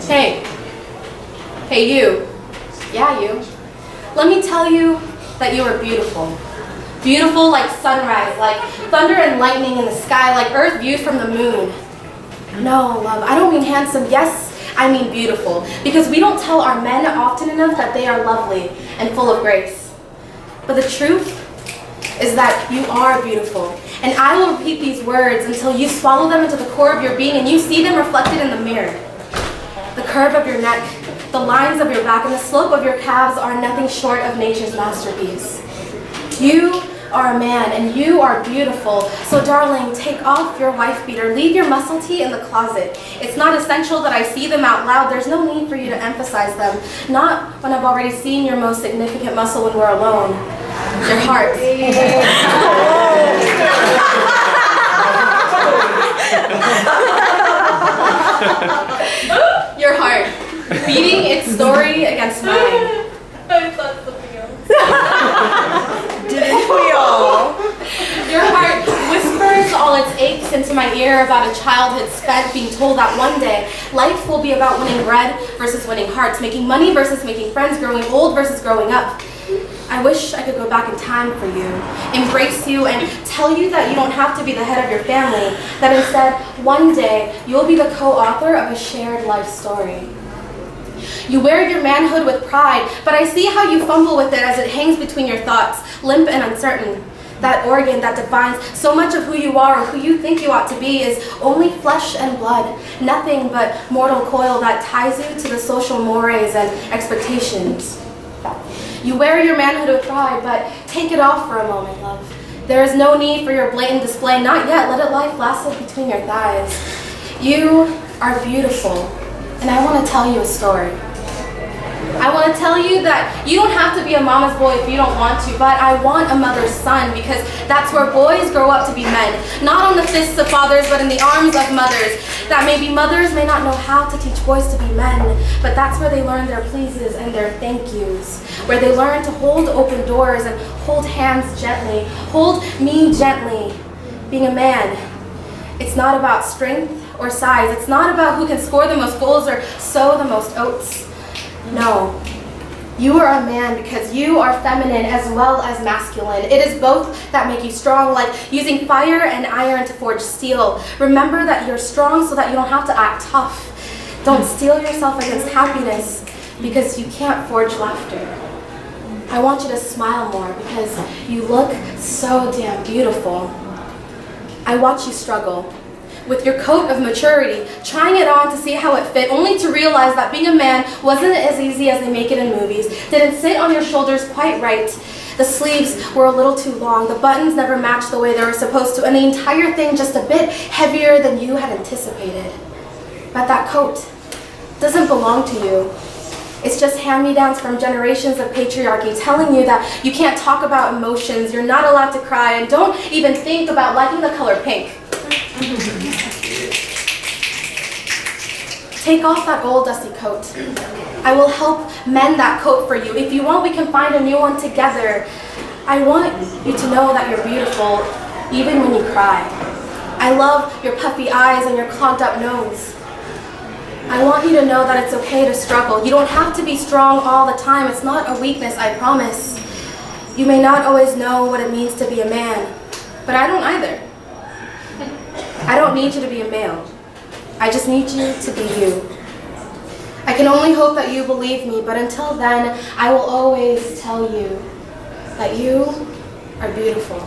Hey. Hey, you. Yeah, you. Let me tell you that you are beautiful. Beautiful like sunrise, like thunder and lightning in the sky, like earth viewed from the moon. No, love, I don't mean handsome. Yes, I mean beautiful. Because we don't tell our men often enough that they are lovely and full of grace. But the truth is that you are beautiful. And I will repeat these words until you swallow them into the core of your being and you see them reflected in the mirror. The curve of your neck, the lines of your back, and the slope of your calves are nothing short of nature's masterpiece. You are a man, and you are beautiful. So darling, take off your wife beater. Leave your muscle tee in the closet. It's not essential that I see them out loud. There's no need for you to emphasize them. Not when I've already seen your most significant muscle when we're alone. Your heart. Your heart. Beating its story against mine. I thought something else. Didn't we all? Your heart whispers all its aches into my ear about a childhood spent being told that one day life will be about winning bread versus winning hearts, making money versus making friends, growing old versus growing up. I wish I could go back in time for you, embrace you, and tell you that you don't have to be the head of your family, that instead, one day, you'll be the co-author of a shared life story. You wear your manhood with pride, but I see how you fumble with it as it hangs between your thoughts, limp and uncertain. That organ that defines so much of who you are or who you think you ought to be is only flesh and blood, nothing but mortal coil that ties you to the social mores and expectations. You wear your manhood with pride, but take it off for a moment, love. There is no need for your blatant display, not yet. Let it lie flaccid between your thighs. You are beautiful, and I want to tell you a story. I want to tell you that you don't have to be a mama's boy if you don't want to, but I want a mother's son because that's where boys grow up to be men. Not on the fists of fathers, but in the arms of mothers. That maybe mothers may not know how to teach boys to be men, but that's where they learn their pleases and their thank yous. Where they learn to hold open doors and hold hands gently. Hold me gently. Being a man, it's not about strength or size. It's not about who can score the most goals or sow the most oats. No, you are a man because you are feminine as well as masculine. It is both that make you strong, like using fire and iron to forge steel. Remember that you're strong so that you don't have to act tough. Don't steel yourself against happiness because you can't forge laughter. I want you to smile more because you look so damn beautiful. I watch you struggle with your coat of maturity, trying it on to see how it fit, only to realize that being a man wasn't as easy as they make it in movies, didn't sit on your shoulders quite right. The sleeves were a little too long, the buttons never matched the way they were supposed to, and the entire thing just a bit heavier than you had anticipated. But that coat doesn't belong to you. It's just hand-me-downs from generations of patriarchy telling you that you can't talk about emotions, you're not allowed to cry, and don't even think about liking the color pink. Take off that old dusty coat. I will help mend that coat for you. If you want, we can find a new one together. I want you to know that you're beautiful, even when you cry. I love your puffy eyes and your clogged up nose. I want you to know that it's okay to struggle. You don't have to be strong all the time. It's not a weakness, I promise. You may not always know what it means to be a man, but I don't either. I don't need you to be a male. I just need you to be you. I can only hope that you believe me, but until then, I will always tell you that you are beautiful.